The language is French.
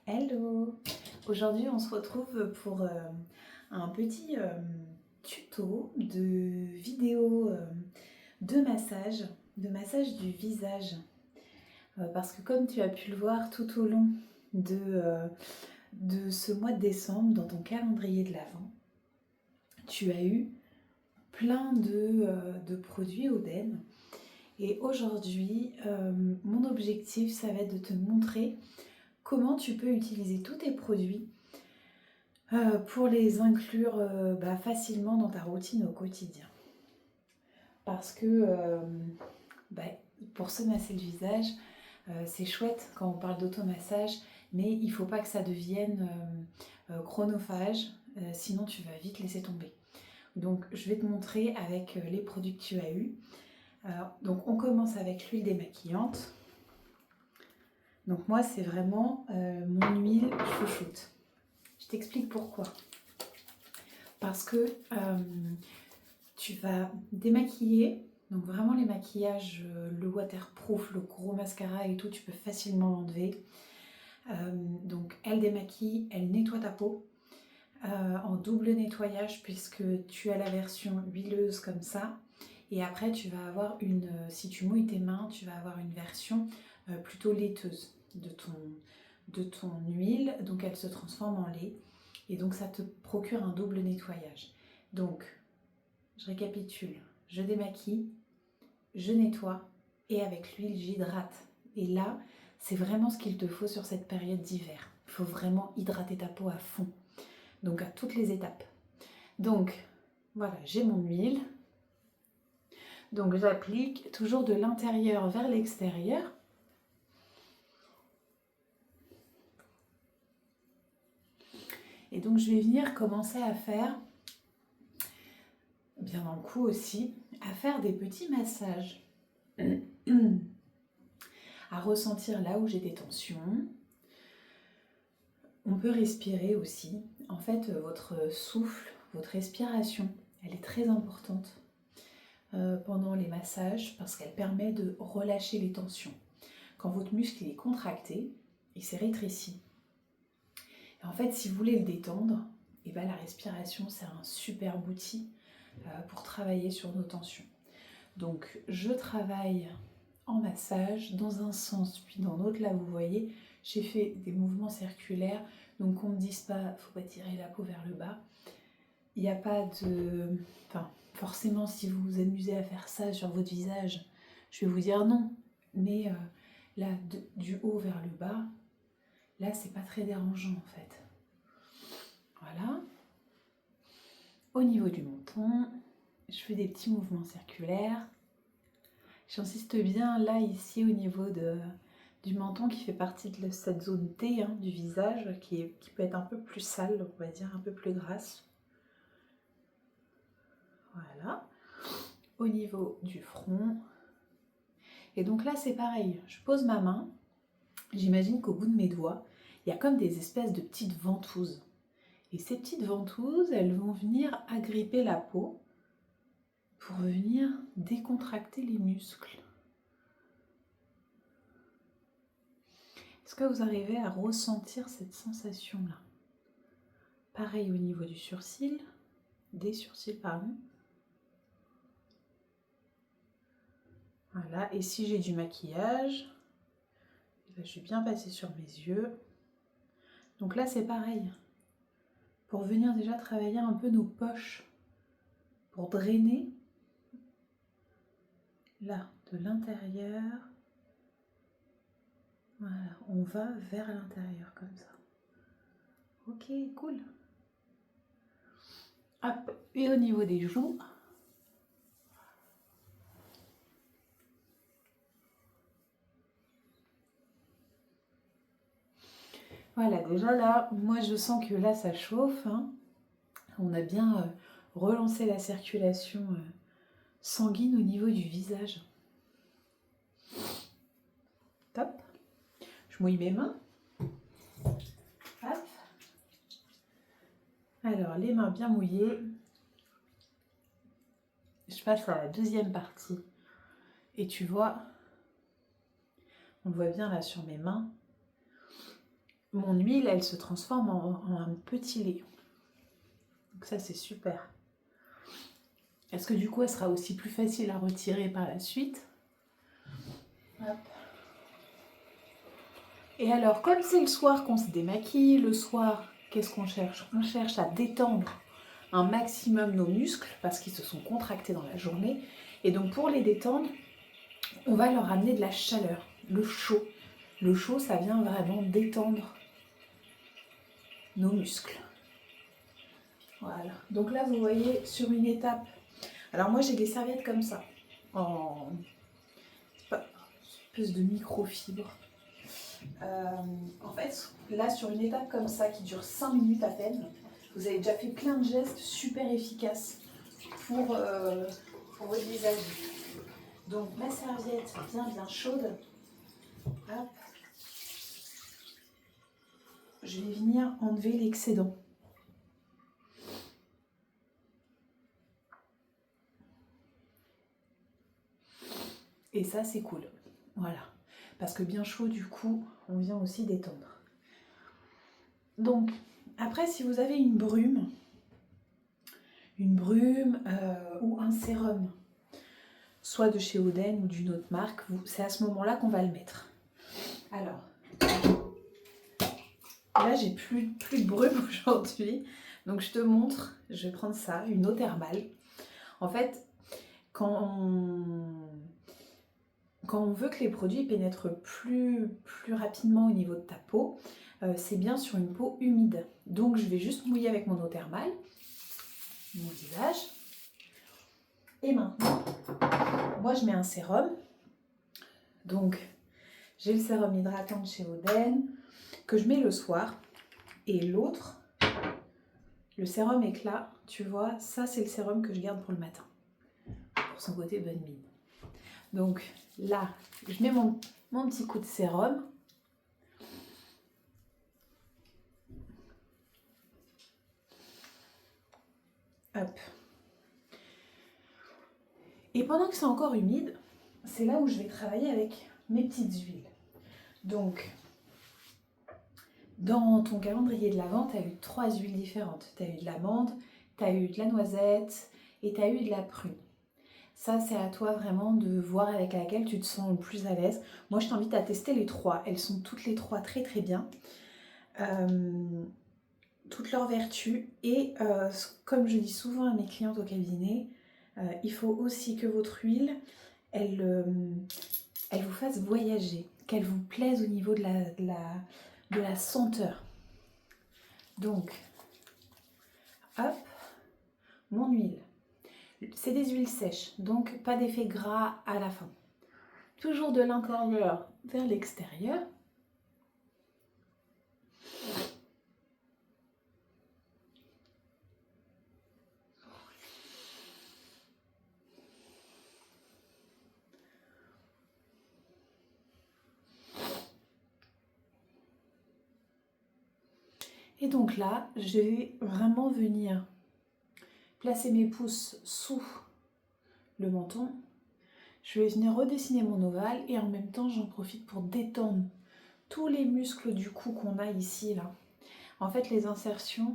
Hello! Aujourd'hui, on se retrouve pour un petit tuto de vidéo de massage du visage. Parce que comme tu as pu le voir tout au long de ce mois de décembre, dans ton calendrier de l'Avent, tu as eu plein de produits Oden. Et aujourd'hui, mon objectif, ça va être de te montrer comment tu peux utiliser tous tes produits pour les inclure facilement dans ta routine au quotidien. Parce que pour se masser le visage, c'est chouette quand on parle d'automassage, mais il ne faut pas que ça devienne chronophage, sinon tu vas vite laisser tomber. Donc je vais te montrer avec les produits que tu as eus. Donc on commence avec l'huile démaquillante. Donc moi c'est vraiment mon huile chouchoute. Je t'explique pourquoi. Parce que tu vas démaquiller, donc vraiment les maquillages, le waterproof, le gros mascara et tout, tu peux facilement l'enlever. Donc elle démaquille, elle nettoie ta peau en double nettoyage puisque tu as la version huileuse comme ça. Et après tu vas avoir si tu mouilles tes mains, tu vas avoir une version plutôt laiteuse de ton huile. Donc elle se transforme en lait. Et donc ça te procure un double nettoyage. Donc, je récapitule. Je démaquille, je nettoie et avec l'huile, j'hydrate. Et là, c'est vraiment ce qu'il te faut sur cette période d'hiver. Il faut vraiment hydrater ta peau à fond. Donc à toutes les étapes. Donc, voilà, j'ai mon huile. Donc j'applique toujours de l'intérieur vers l'extérieur. Et donc je vais venir commencer à faire, bien dans le cou aussi, à faire des petits massages. À ressentir là où j'ai des tensions. On peut respirer aussi. En fait, votre souffle, votre respiration, elle est très importante pendant les massages parce qu'elle permet de relâcher les tensions. Quand votre muscle est contracté, il s'est rétréci. Et en fait, si vous voulez le détendre, et la respiration, c'est un superbe outil pour travailler sur nos tensions. Donc, je travaille en massage dans un sens puis dans l'autre. Là, vous voyez, j'ai fait des mouvements circulaires. Donc, qu'on ne me dise pas, faut pas tirer la peau vers le bas. Il n'y a pas de... Enfin, forcément, si vous vous amusez à faire ça sur votre visage, je vais vous dire non. Mais là, du haut vers le bas, là, c'est pas très dérangeant en fait. Voilà. Au niveau du menton, je fais des petits mouvements circulaires. J'insiste bien là, ici, au niveau du menton qui fait partie de cette zone T du visage, qui peut être un peu plus sale, on va dire, un peu plus grasse. Voilà. Au niveau du front. Et donc là, c'est pareil. Je pose ma main. J'imagine qu'au bout de mes doigts, il y a comme des espèces de petites ventouses. Et ces petites ventouses, elles vont venir agripper la peau pour venir décontracter les muscles. Est-ce que vous arrivez à ressentir cette sensation-là? Pareil au niveau du sourcil, des sourcils, pardon. Voilà, et si j'ai du maquillage, je vais bien passer sur mes yeux. Donc là, c'est pareil. Pour venir déjà travailler un peu nos poches, pour drainer, là, de l'intérieur. Voilà, on va vers l'intérieur comme ça. Ok, cool. Hop, et au niveau des joues, voilà, déjà là, moi je sens que là ça chauffe. On a bien relancé la circulation sanguine au niveau du visage. Top. Je mouille mes mains. Hop. Alors, les mains bien mouillées. Je passe à la deuxième partie. Et tu vois, on le voit bien là sur mes mains, mon huile, elle se transforme en un petit lait. Donc ça, c'est super. Est-ce que du coup, elle sera aussi plus facile à retirer par la suite? Hop. Et alors, comme c'est le soir qu'on se démaquille, le soir, qu'est-ce qu'on cherche? On cherche à détendre un maximum nos muscles parce qu'ils se sont contractés dans la journée. Et donc, pour les détendre, on va leur amener de la chaleur, le chaud. Le chaud, ça vient vraiment détendre nos muscles. Voilà. Donc là, vous voyez, sur une étape... Alors moi, j'ai des serviettes comme ça, en espèce de microfibre. En fait, là, sur une étape comme ça, qui dure 5 minutes à peine, vous avez déjà fait plein de gestes super efficaces pour votre visage. Donc, ma serviette bien chaude. Hop. Je vais venir enlever l'excédent. Et ça, c'est cool. Voilà. Parce que bien chaud, du coup, on vient aussi détendre. Donc, après, si vous avez une brume ou un sérum, soit de chez Oden ou d'une autre marque, c'est à ce moment-là qu'on va le mettre. Alors, là, j'ai plus de brume aujourd'hui. Donc, je te montre, je vais prendre ça, une eau thermale. En fait, quand on veut que les produits pénètrent plus rapidement au niveau de ta peau, c'est bien sur une peau humide. Donc, je vais juste mouiller avec mon eau thermale, mon visage. Et maintenant, moi, je mets un sérum. Donc, j'ai le sérum hydratant de chez Oden que je mets le soir. Et l'autre, le sérum éclat, tu vois, ça, c'est le sérum que je garde pour le matin. Pour son côté bonne mine. Donc, là, je mets mon petit coup de sérum. Hop. Et pendant que c'est encore humide, c'est là où je vais travailler avec mes petites huiles. Donc, dans ton calendrier de l'Avent, tu as eu 3 huiles différentes. Tu as eu de l'amande, tu as eu de la noisette et tu as eu de la prune. Ça, c'est à toi vraiment de voir avec laquelle tu te sens le plus à l'aise. Moi, je t'invite à tester les 3. Elles sont toutes les 3 très très bien. Toutes leurs vertus. Et comme je dis souvent à mes clientes au cabinet, il faut aussi que votre huile, elle vous fasse voyager, qu'elle vous plaise au niveau de la senteur. Donc, hop, mon huile. C'est des huiles sèches, donc pas d'effet gras à la fin. Toujours de l'intérieur vers l'extérieur. Et donc là, je vais vraiment venir placer mes pouces sous le menton. Je vais venir redessiner mon ovale et en même temps, j'en profite pour détendre tous les muscles du cou qu'on a ici, là. En fait, les insertions,